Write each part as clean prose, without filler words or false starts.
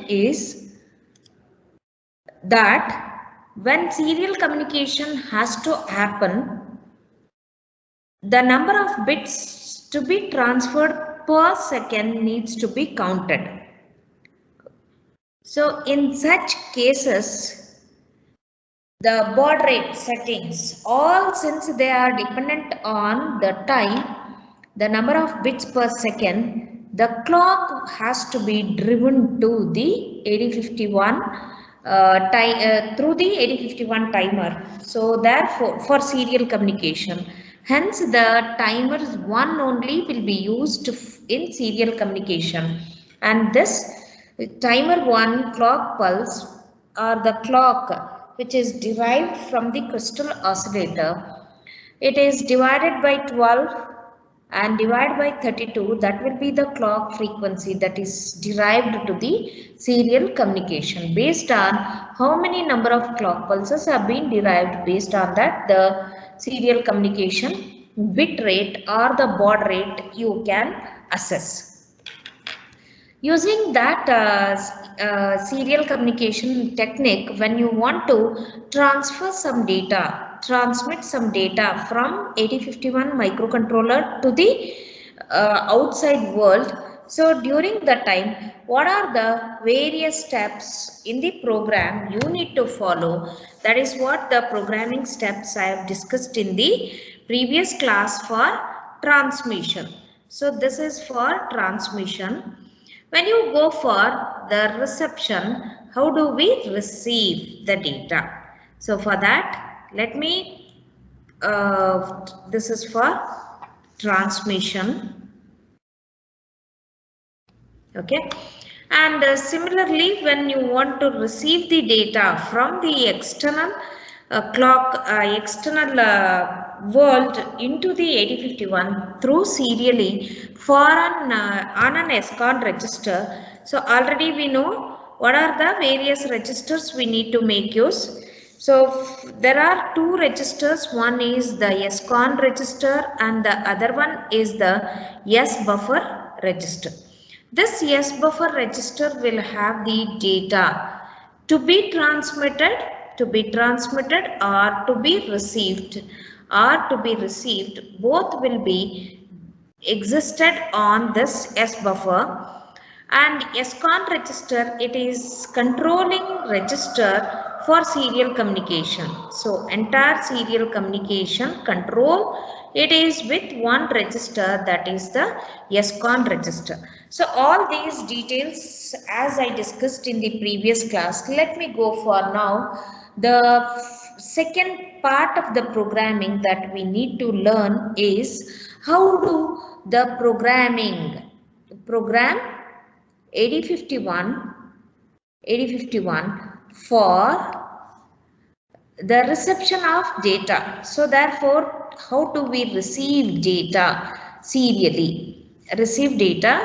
is that when serial communication has to happen, the number of bits to be transferred per second needs to be counted. So in such cases, the baud rate settings, all since they are dependent on the time, the number of bits per second, the clock has to be driven to the 8051 through the 8051 timer. So therefore, for serial communication, hence the timer one only will be used in serial communication, and this timer 1 clock pulse or the clock which is derived from the crystal oscillator, it is divided by 12 and divided by 32, that will be the clock frequency that is derived to the serial communication. Based on how many number of clock pulses have been derived, based on that the serial communication bit rate or the baud rate you can assess. Using that serial communication technique, when you want to transfer some data, transmit some data from 8051 microcontroller to the outside world, so during the time, what are the various steps in the program you need to follow? That is what the programming steps I have discussed in the previous class for transmission. So this is for transmission. When you go for the reception, how do we receive the data? So for that, let me, this is for transmission. Okay. And similarly, when you want to receive the data from the external world into the 8051 through serially for on an SCON register. So already we know what are the various registers we need to make use. So there are two registers, one is the SCON register and the other one is the S buffer register. This S buffer register will have the data to be transmitted or to be received, both will be existed on this S buffer. And SCON register, it is controlling register for serial communication. So entire serial communication control, it is with one register, that is the SCON register. So all these details as I discussed in the previous class. Let me go for now the second part of the programming that we need to learn is how do the program 8051 for the reception of data. So therefore, how do we receive data serially? Receive data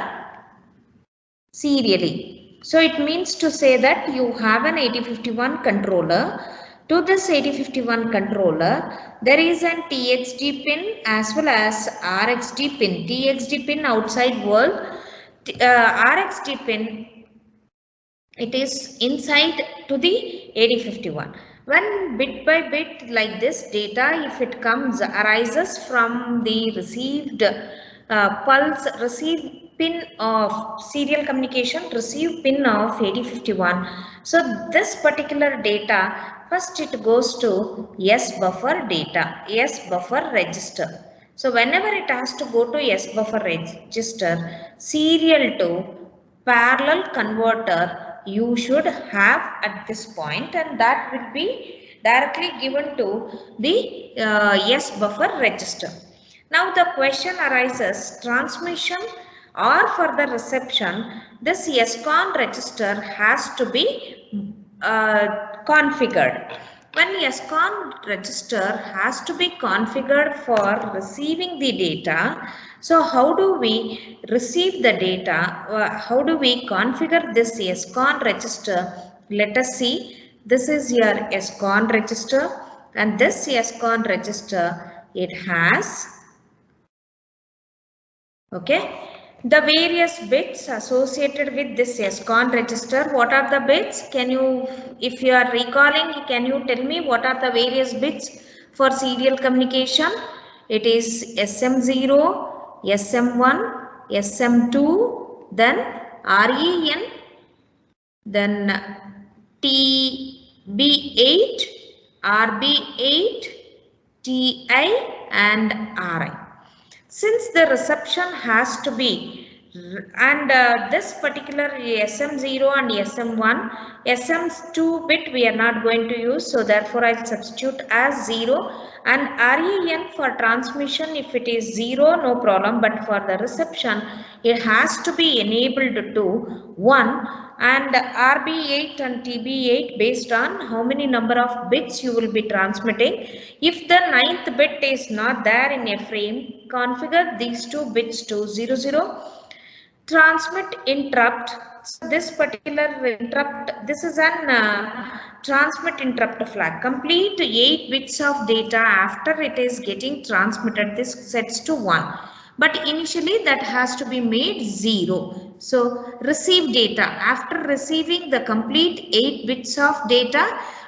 serially. So it means to say that you have an 8051 controller. To this 8051 controller, there is an TXD pin as well as RXD pin. TXD pin outside world, RXD pin, it is inside to the 8051. When bit by bit like this data, if it arises from the received pulse, receive pin of serial communication, receive pin of 8051. So this particular data, first it goes to S buffer register. So whenever it has to go to S buffer register, serial to parallel converter you should have at this point, and that will be directly given to the S buffer register. Now the question arises, transmission or for the reception, this SCON register has to be configured. When SCON register has to be configured for receiving the data, so how do we receive the data? How do we configure this SCON register? Let us see. This is your SCON register, and this SCON register, it has, okay, the various bits associated with this SCON register. What are the bits? Can you, if you are recalling, can you tell me what are the various bits for serial communication? It is SM0, SM1, SM2, then REN, then TB8, RB8, TI and RI. Since the reception has to be, and this particular SM0 and SM1, SM2 bit we are not going to use, so therefore I'll substitute as 0, and REN for transmission, if it is 0 no problem, but for the reception it has to be enabled to 1, and RB8 and TB8 based on how many number of bits you will be transmitting. If the 9th bit is not there in a frame, configure these two bits to 00. Transmit interrupt. So this particular interrupt, this is an transmit interrupt flag. Complete 8 bits of data after it is getting transmitted. This sets to 1. But initially that has to be made 0. So receive data. After receiving the complete 8 bits of data,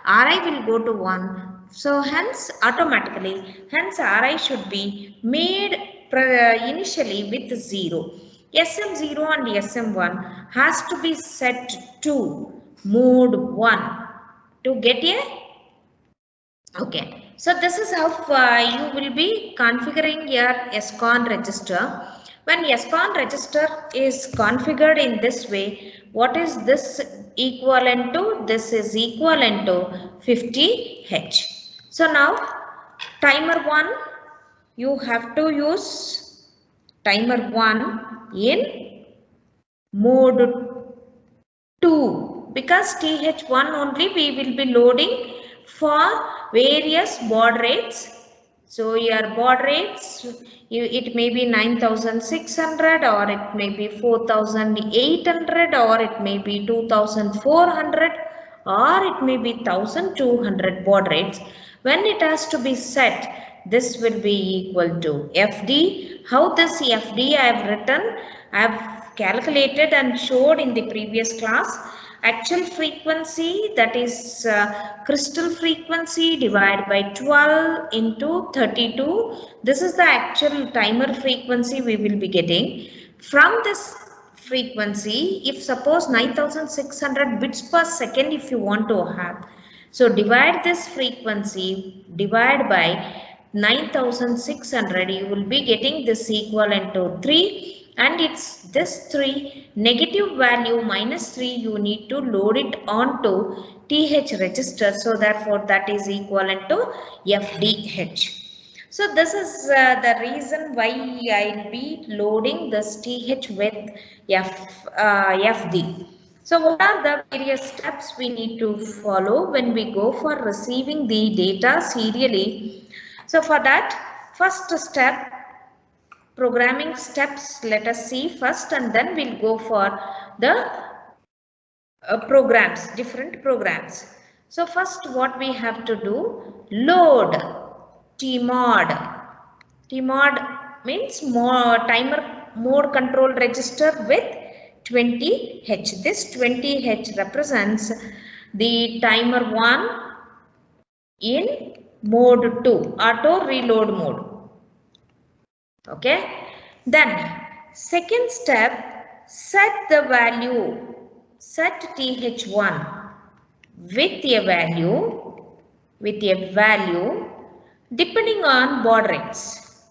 RI will go to 1. So hence automatically, hence RI should be made initially with 0. SM0 and SM1 has to be set to mode 1 to get a. Okay, so this is how you will be configuring your SCON register. When SCON register is configured in this way, what is this equivalent to? This is equivalent to 50H. So now timer 1, you have to use timer 1 in mode 2, because TH1 only we will be loading for various baud rates. So your baud rates, it may be 9600 or it may be 4800 or it may be 2400 or it may be 1200 baud rates. When it has to be set, this will be equal to FD. How this FD I have written, I have calculated and showed in the previous class. Actual frequency, that is crystal frequency divided by 12 into 32. This is the actual timer frequency we will be getting. From this frequency, if suppose 9600 bits per second if you want to have, so divide this frequency, divide by 9600, you will be getting this equivalent to 3. And it's this 3, negative value -3, you need to load it onto TH register. So therefore that is equivalent to FDH. So this is the reason why I'll be loading this TH with FD. So what are the various steps we need to follow when we go for receiving the data serially? So for that, first step, programming steps, let us see first, and then we'll go for the programs, different programs. So first what we have to do, load TMOD. TMOD means timer mode control register with 20H. This 20H represents the timer 1 in mode 2, auto reload mode. Okay, then second step, set the value, set TH1 with a value depending on baud rates,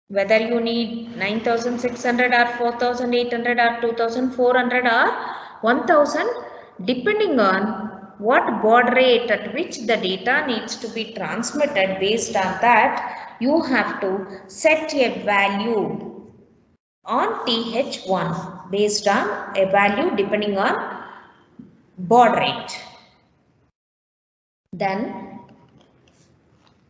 whether you need 9600 or 4800 or 2400 or 1000, depending on what baud rate at which the data needs to be transmitted. Based on that, you have to set a value on TH1 based on a value depending on baud rate. Then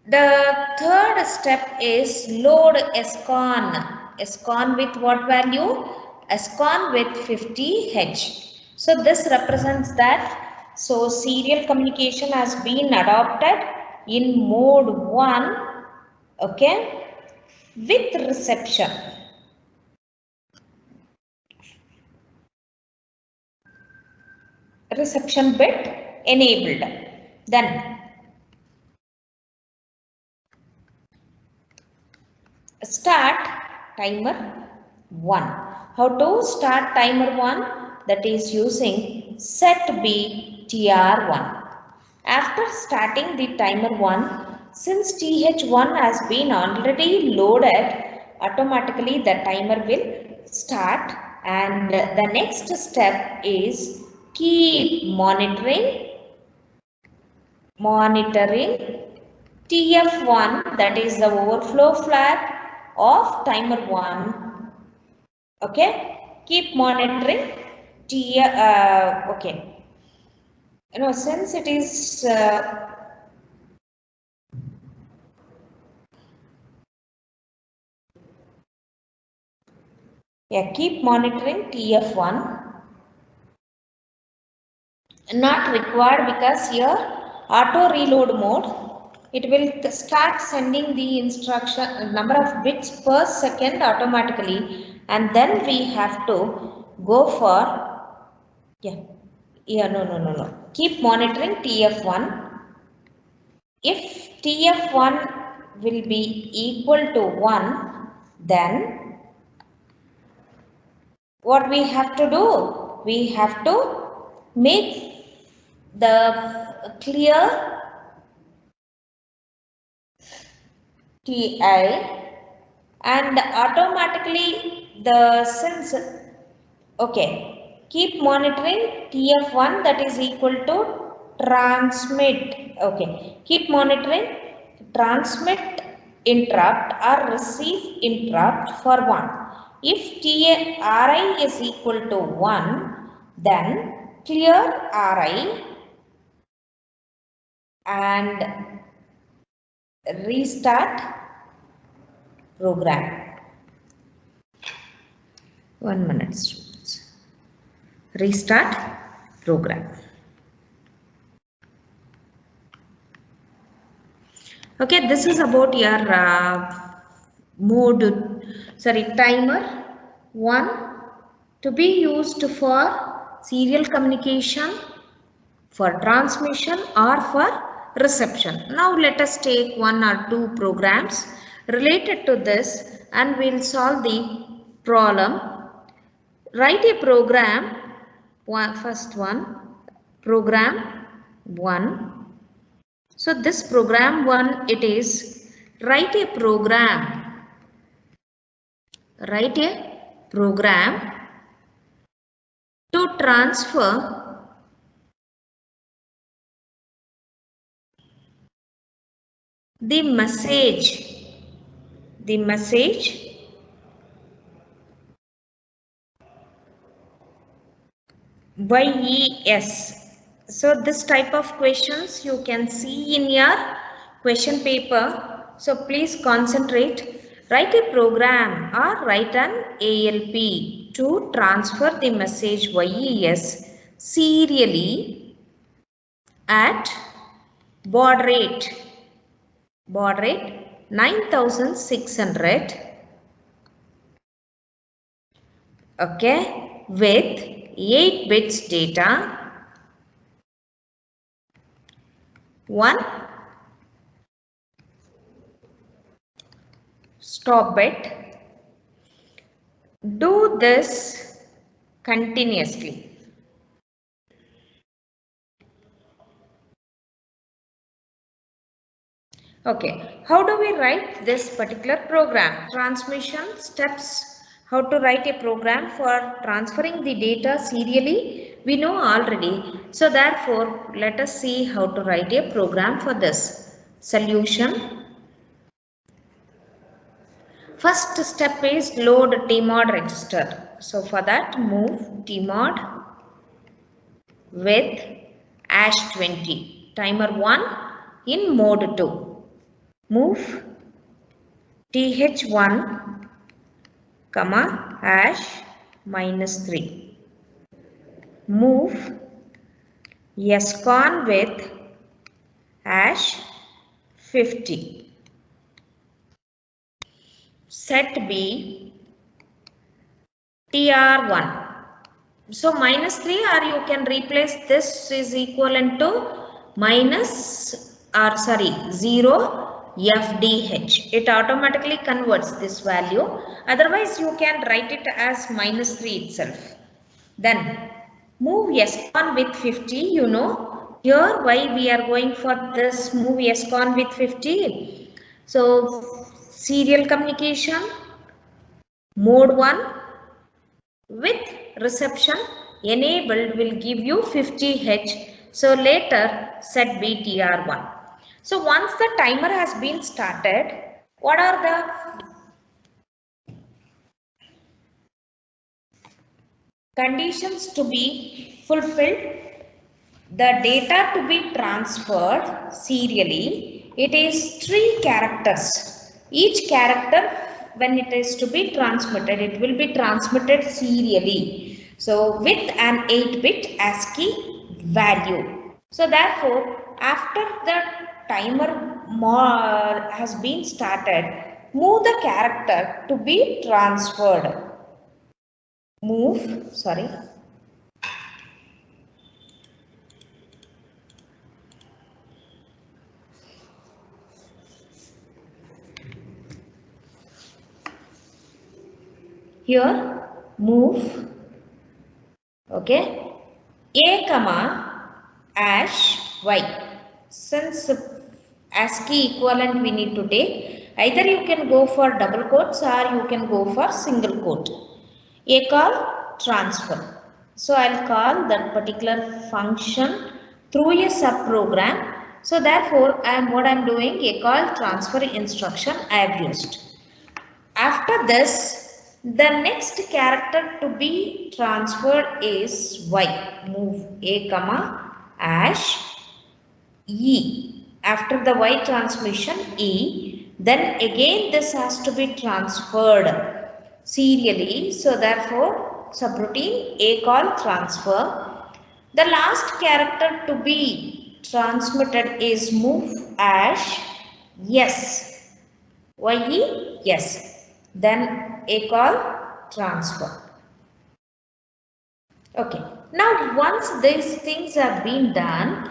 the third step is load SCON. SCON with what value? SCON with 50H. So this represents that, so serial communication has been adopted in mode 1, okay, with reception. reception bit enabled. Then start timer 1. How to start timer 1? That is using set B TR1. After starting the timer 1, since TH1 has been already loaded, automatically the timer will start, and the next step is keep monitoring TF1, that is the overflow flag of timer 1. Okay, keep monitoring okay. Since it is keep monitoring TF1. Not required because here auto reload mode, it will start sending the instruction number of bits per second automatically, and then we have to go for no, keep monitoring TF1. If TF1 will be equal to 1, then what we have to do? We have to make the clear Ti, and automatically the since keep monitoring TF1, that is equal to transmit. Keep monitoring transmit interrupt or receive interrupt for 1. If Ri is equal to 1, then clear Ri and restart program. 1 minute, students. Restart program. Okay, this is about your timer 1 to be used for serial communication, for transmission or for reception. Now let us take 1 or 2 programs related to this and we'll solve the problem. Write a program, first one, program 1. So this program 1, it is write a program to transfer the message YES. So this type of questions you can see in your question paper. So please concentrate. Write a program or write an ALP to transfer the message YES serially at baud rate 9600, with 8 bits data, 1 stop bit. Do this continuously. How do we write this particular program? Transmission steps. How to write a program for transferring the data serially? We know already. So therefore, let us see how to write a program for this. Solution. First step is load tmod register. So for that, move tmod with #20. Timer 1 in mode 2. Move th1, #-3. Move scon with #50. Set B TR1. So minus 3, or you can replace this is equivalent to minus, or sorry, 0 FDH. It automatically converts this value. Otherwise, you can write it as minus 3 itself. Then move S-con with 50. You know here why we are going for this move S-con with 50. So serial communication mode 1 with reception enabled will give you 50H. So later set BTR1. So once the timer has been started, what are the conditions to be fulfilled? The data to be transferred serially, it is 3 characters. Each character, when it is to be transmitted, it will be transmitted serially. So with an 8-bit ASCII value. So therefore, after the timer has been started, move the character to be transferred. Here move, okay, A comma hash y. Since ASCII equivalent we need to take, either you can go for double quotes or you can go for single quote. A call transfer. So I'll call that particular function through a subprogram. So therefore what I'm doing, a call transfer instruction I have used. After this, the next character to be transferred is y. Move A comma hash E. After the y transmission E, then again this has to be transferred serially. So therefore subroutine A call transfer. The last character to be transmitted is move hash yes. YE yes. Then A call transfer. Okay. Now once these things are being done,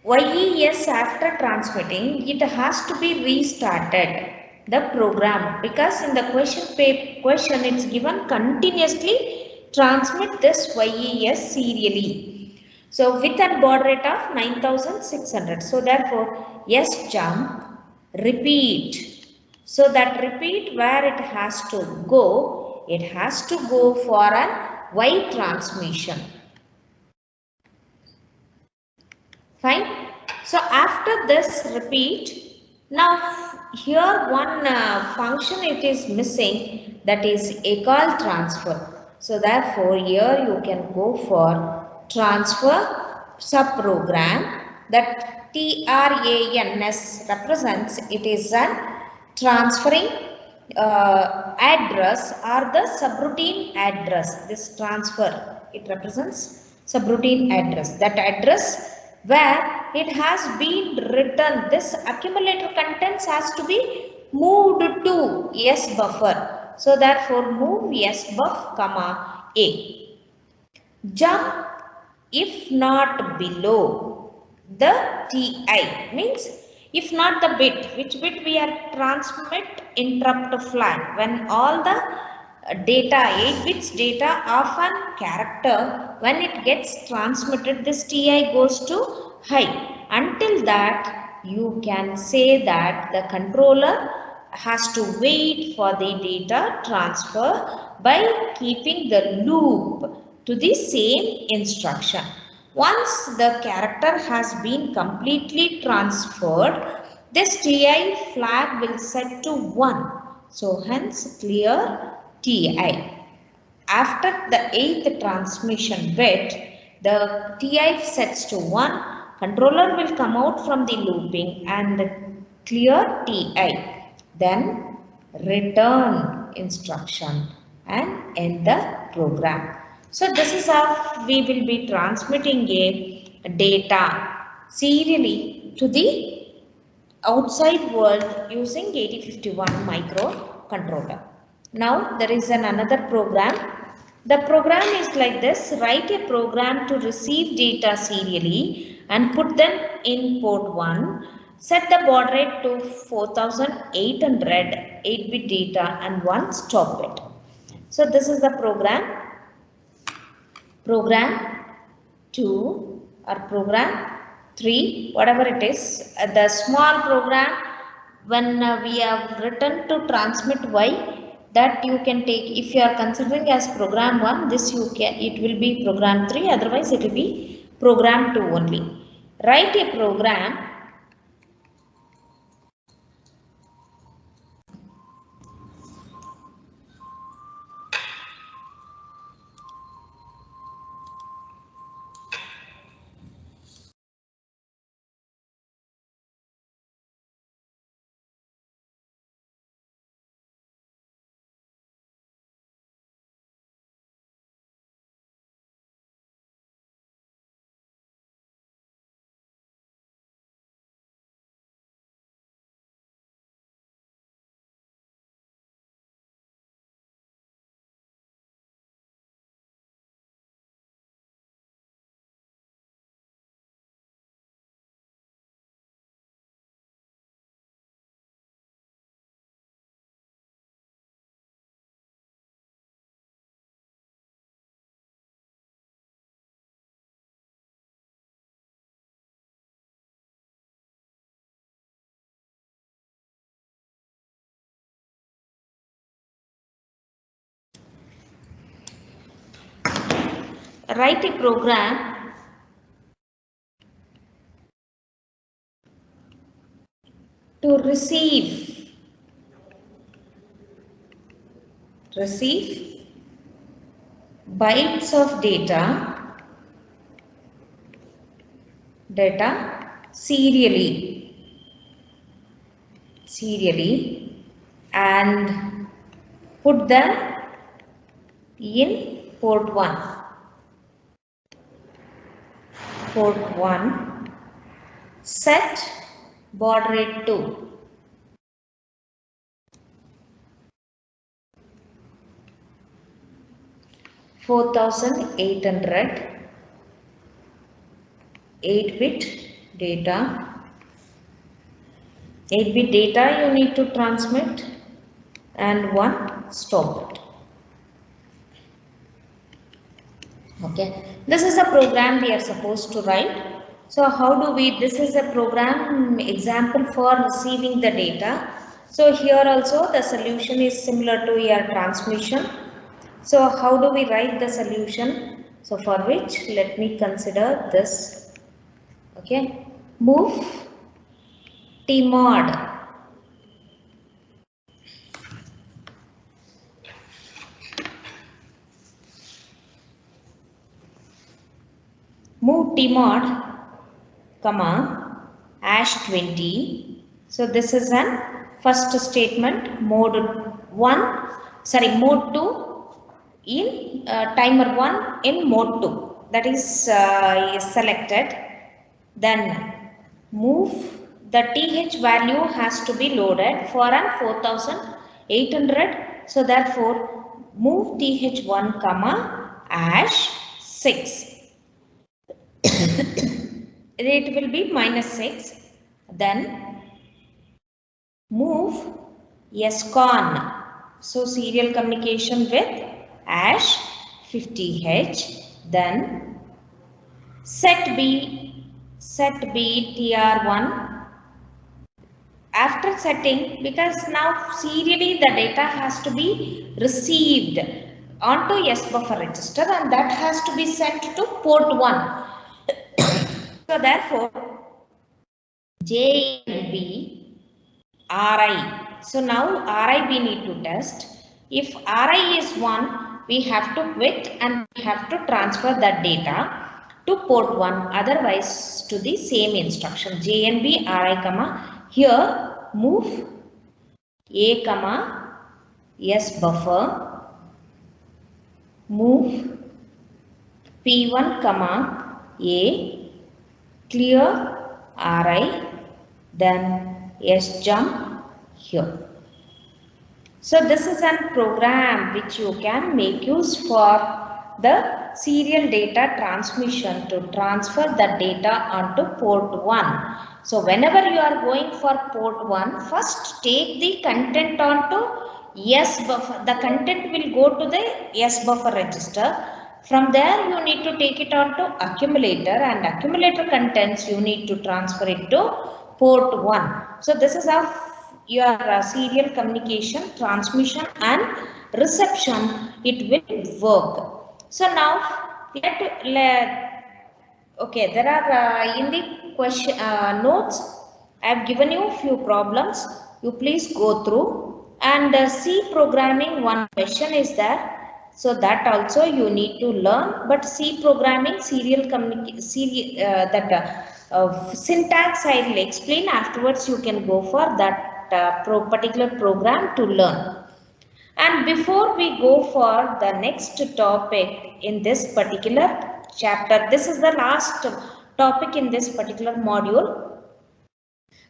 YES after transmitting, it has to be restarted the program, because in the question it's given continuously transmit this YES serially. So with a baud rate of 9600. So therefore yes jump repeat. So that repeat where it has to go, it has to go for an Y transmission. Fine. So after this repeat, now here one function it is missing, that is A call transfer. So therefore here you can go for transfer subprogram, that TRANS represents it is an transferring address or the subroutine address. This transfer, it represents subroutine address. That address where it has been written, this accumulator contents has to be moved to S buffer. So therefore move S buff comma A. Jump if not below the TI, means if not the bit, which bit we are transmit interrupt flag, when all the data 8 bits data of a character, when it gets transmitted, this TI goes to high. Until that you can say that the controller has to wait for the data transfer by keeping the loop to the same instruction. Once the character has been completely transferred, this TI flag will set to 1. So hence clear TI. After the 8th transmission bit, the TI sets to 1. Controller will come out from the looping and clear TI. Then return instruction and end the program. So this is how we will be transmitting a data serially to the outside world using 8051 microcontroller. Now there is another program The program is like this. Write a program to receive data serially and put them in port 1. Set the baud rate to 4800 8-bit data and 1 stop bit. So this is the program 2 or program 3, whatever it is. The small program when we have written to transmit Y, that you can take, if you are considering as program 1, this you can, it will be program 3, otherwise it will be program 2 only. Write a program write a program to receive bytes of data serially and put them in port 1. Set baud rate to 4800 8-bit data. 8-bit data you need to transmit and 1 stop bit. Okay, this is a program we are supposed to write. So how do we, this is a program example for receiving the data. So here also the solution is similar to your transmission. So how do we write the solution? So for which, let me consider this. Okay, move tmod comma #20. So this is an first statement, mode 2 in timer 1 in mode 2, that is selected. Then move, the TH value has to be loaded for an 4800. So therefore move TH1 comma #6. It will be -6. Then move SCON, so serial communication with #50H. Then set B TR1. After setting, because now serially the data has to be received onto S buffer register and that has to be sent to port 1. So therefore JNB RI. So now RI we need to test. If RI is 1, we have to quit and we have to transfer that data to port 1, otherwise to the same instruction JNB RI comma, here move A comma S buffer, move P1 comma A, clear RI, then S jump here. So this is a program which you can make use for the serial data transmission to transfer the data onto port 1. So whenever you are going for port 1, first take the content onto S buffer. The content will go to the S buffer register. From there you need to take it onto accumulator, and accumulator contents you need to transfer it to port 1. So this is how your serial communication, transmission and reception it will work. So now okay, there are in the question notes I have given you few problems. You please go through, and C programming, one question is there. So that also you need to learn. But C programming, serial communication, syntax I will explain afterwards. You can go for that particular program to learn. And before we go for the next topic in this particular chapter, this is the last topic in this particular module.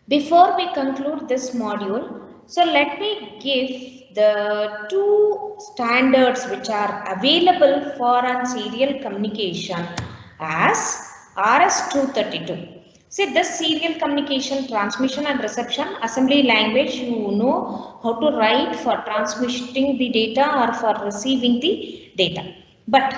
Before we conclude this module, so let me give the two standards which are available for serial communication as RS-232. See, this serial communication, transmission and reception assembly language, you know how to write for transmitting the data or for receiving the data. But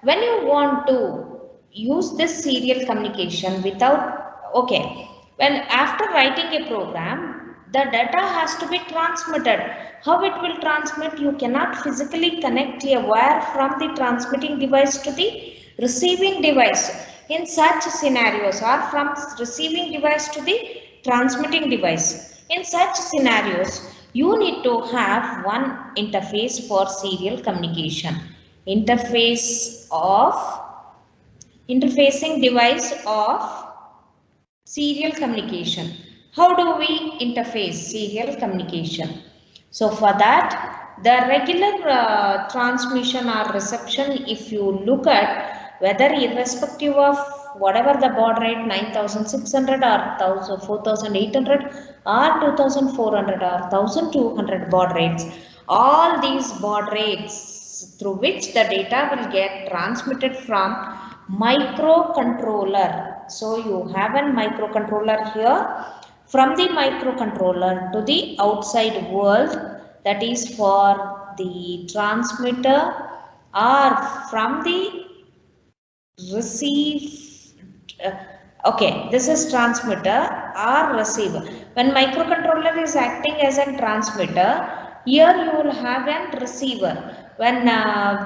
when you want to use this serial communication without, okay, when after writing a program, the data has to be transmitted. How it will transmit? You cannot physically connect a wire from the transmitting device to the receiving device. In such scenarios, or from receiving device to the transmitting device, in such scenarios, you need to have one interface for serial communication. Interfacing device of serial communication. How do we interface serial communication? So for that, the regular transmission or reception, if you look at whether irrespective of whatever the baud rate 9600 or 4800 or 2400 or 1200 baud rates, all these baud rates through which the data will get transmitted from microcontroller. So you have a microcontroller here. From the microcontroller to the outside world, that is for the transmitter, or from the okay, this is transmitter or receiver. When microcontroller is acting as a transmitter, here you will have a receiver. When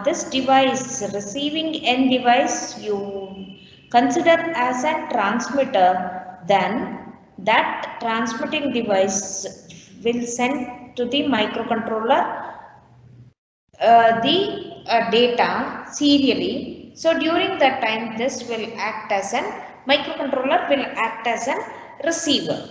this device, receiving end device, you consider as a transmitter, then that transmitting device will send to the microcontroller the data serially. So during that time, this will act as a microcontroller will act as a receiver.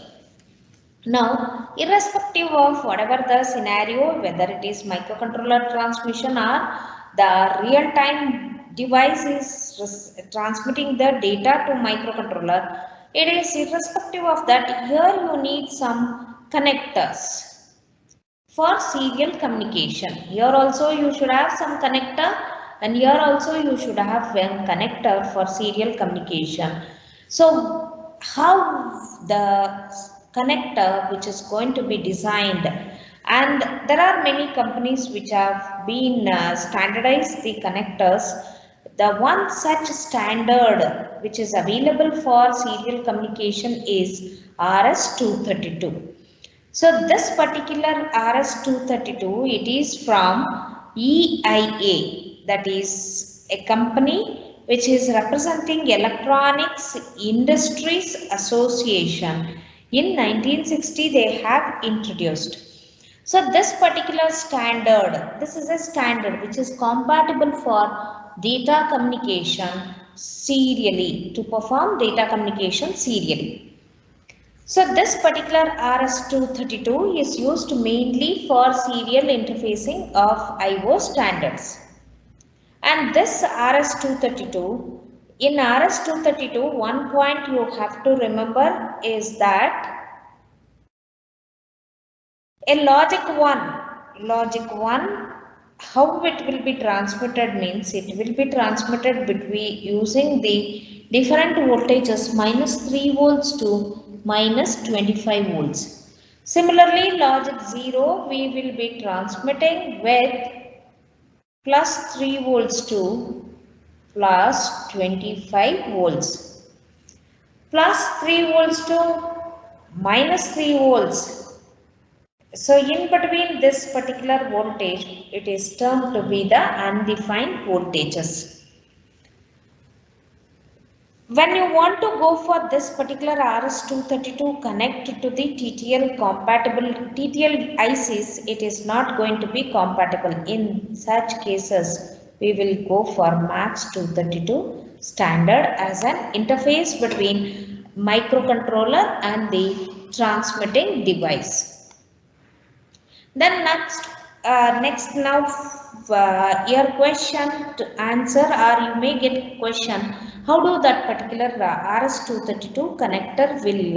Now, irrespective of whatever the scenario, whether it is microcontroller transmission or the real-time device is transmitting the data to microcontroller, it is irrespective of that. Here you need some connectors for serial communication. Here also you should have some connector, and here also you should have one connector for serial communication. So how the connector which is going to be designed, and there are many companies which have been standardized the connectors. The one such standard which is available for serial communication is RS-232. So this particular RS-232, it is from EIA, that is a company which is representing Electronics Industries Association. In 1960 they have introduced. So this particular standard, this is a standard which is compatible for data communication serially, to perform data communication serially. So this particular RS-232 is used mainly for serial interfacing of I/O standards. And this RS-232, in RS-232, one point you have to remember is that a logic logic 1, how it will be transmitted means it will be transmitted between using the different voltages minus 3 volts to minus 25 volts. Similarly, logic 0 we will be transmitting with plus 3 volts to plus 25 volts, plus 3 volts to minus 3 volts. So in between this particular voltage, it is termed to be the undefined voltages. When you want to go for this particular RS-232 connect to the TTL compatible TTL ICs, it is not going to be compatible. In such cases, we will go for MAX232 standard as an interface between microcontroller and the transmitting device. Then next now your question to answer, or you may get question, how do that particular RS-232 connector will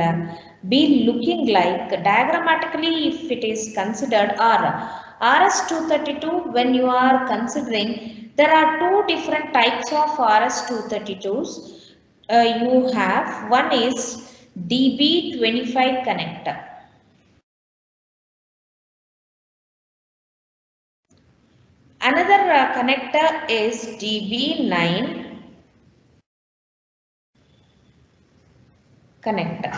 be looking like diagrammatically if it is considered, or RS-232 when you are considering, there are two different types of RS-232s. You have, one is DB25 connector. Another connector is DB9 connector.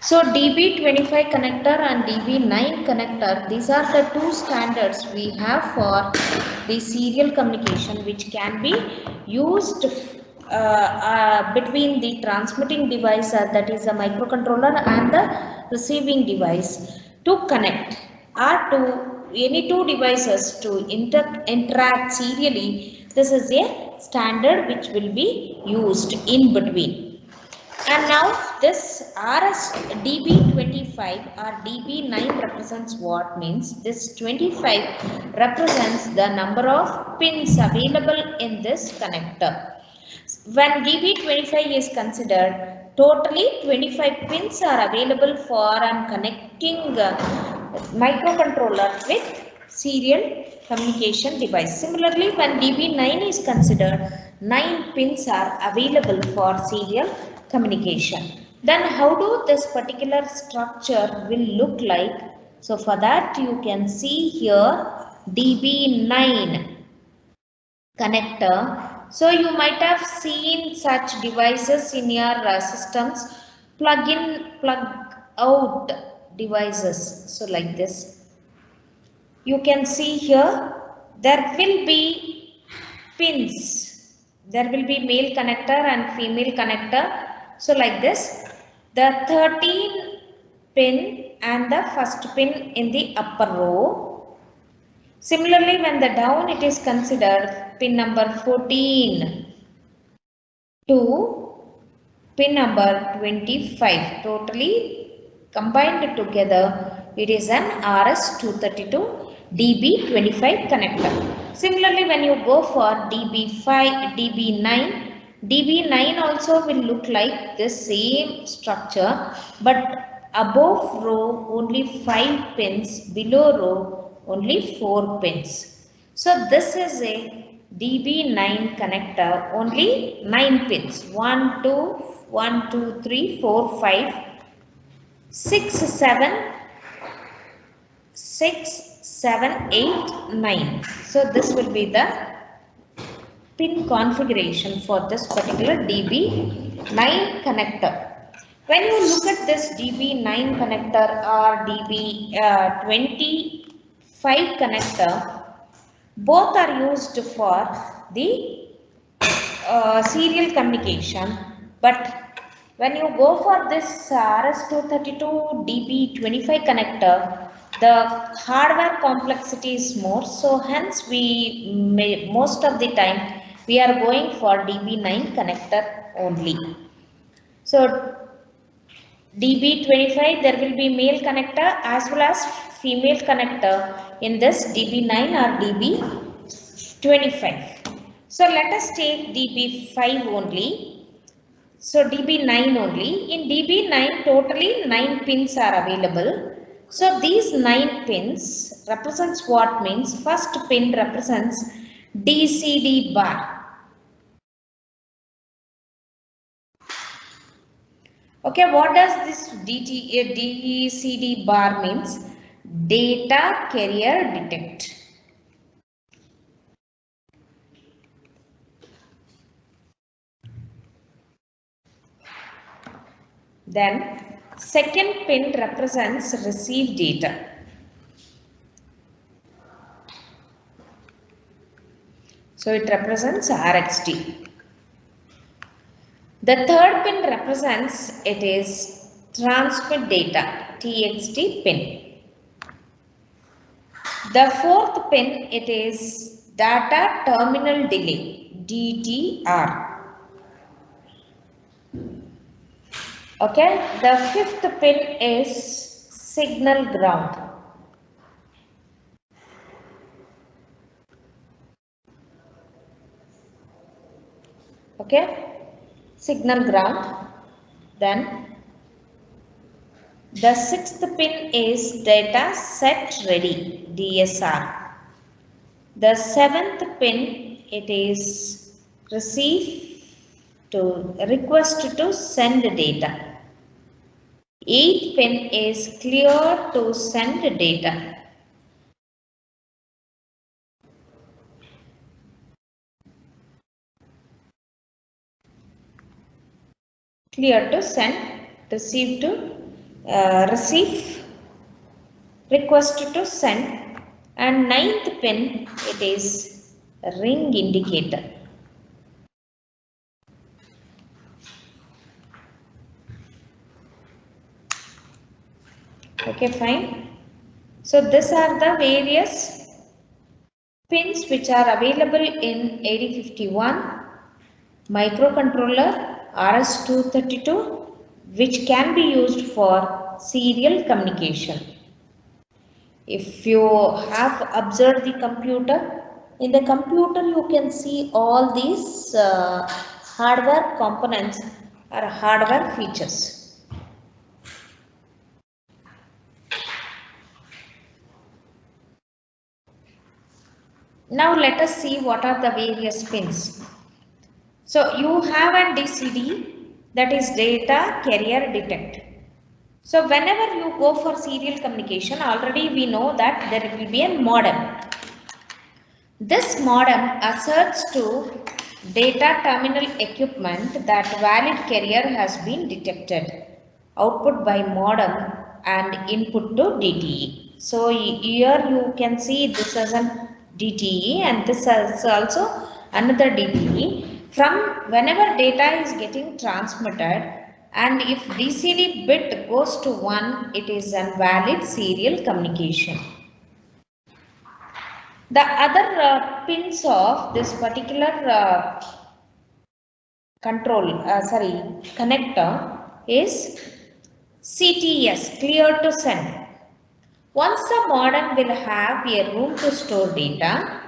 So DB25 connector and DB9 connector, these are the two standards we have for the serial communication, which can be used between the transmitting device, that is a microcontroller, and the receiving device to connect, or to any two devices to interact serially. This is a standard which will be used in between. And now this DB25 or DB9 represents what? Means this 25 represents the number of pins available in this connector. When DB25 is considered, totally 25 pins are available for connecting microcontroller with serial communication device. Similarly, when DB9 is considered, 9 pins are available for serial communication. Then how do this particular structure will look like? So for that you can see here DB9 connector. So you might have seen such devices in your systems, plug in, plug out devices. So like this, you can see here there will be pins. There will be male connector and female connector. So like this, the 13 pin and the first pin in the upper row. Similarly, when the down it is considered pin number 14 to pin number 25. Totally combined together, it is an RS-232 DB25 connector. Similarly, when you go for DB9 also will look like the same structure, but above row only 5 pins, below row only 4 pins. So this is a DB9 connector, only 9 pins, 1, 2, 3, 4, 5, 6, 7, 8, 9. So this will be the pin configuration for this particular DB9 connector. When you look at this DB9 connector or DB25 connector, both are used for the serial communication, but when you go for this RS-232 DB25 connector, the hardware complexity is more, so hence we may, most of the time we are going for DB9 connector only. So DB25 there will be male connector as well as female connector in this DB9 or DB25. So let us take DB5 only. So DB9 only. In DB9 totally 9 pins are available. So these 9 pins represents what means first pin represents DCD bar. Okay, what does this DCD bar means? Data carrier detect. Then second pin represents receive data. So it represents RxD. The third pin represents it is transmit data, TXT pin. The fourth pin it is data terminal delay, DTR. Okay, the fifth pin is signal ground. Okay, signal ground. Then the sixth pin is data set ready, DSR. The seventh pin it is receive to request to send data. Eighth pin is clear to send data. Clear to send, receive to receive, request to send, and ninth pin it is ring indicator. Okay, fine. So these are the various pins which are available in 8051 microcontroller RS-232, which can be used for serial communication. If you have observed the computer, in the computer you can see all these hardware components or hardware features. Now let us see what are the various pins. So you have a DCD, that is data carrier detect. So whenever you go for serial communication, already we know that there will be a modem. This modem asserts to data terminal equipment that valid carrier has been detected. Output by modem and input to DTE. So here you can see this as an DTE and this is also another DTE. From whenever data is getting transmitted, and if DCD bit goes to 1, it is a valid serial communication. The other pins of this particular connector is CTS, clear to send. Once the modem will have a room to store data,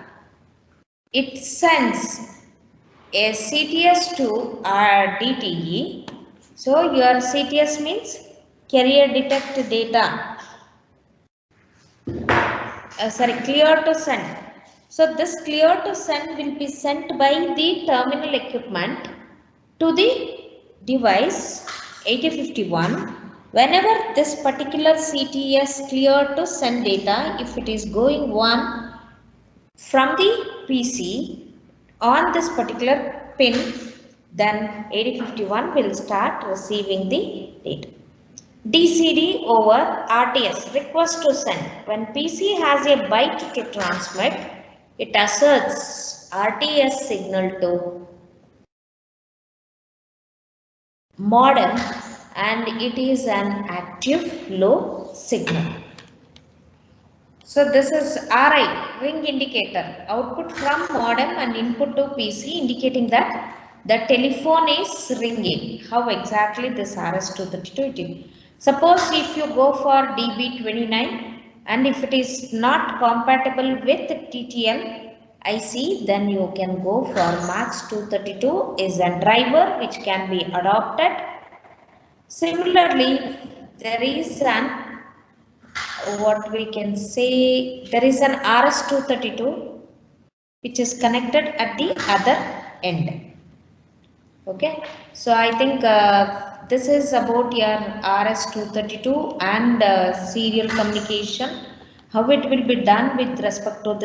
it sends a CTS to our DTE. So your CTS means carrier detect data. Clear to send. So this clear to send will be sent by the terminal equipment to the device 8051. Whenever this particular CTS clear to send data, if it is going on from the PC on this particular pin, then 8051 will start receiving the data. DCD over RTS, request to send. When PC has a byte to transmit, it asserts RTS signal to modem and it is an active low signal. So this is RI, ring indicator, output from modem and input to PC indicating that the telephone is ringing. How exactly this RS-232? Suppose if you go for DB29 and if it is not compatible with TTL IC, then you can go for MAX232 is a driver which can be adopted. Similarly, there is an what we can say, there is an RS-232 which is connected at the other end. Okay, so I think this is about your RS-232 and serial communication, how it will be done with respect to this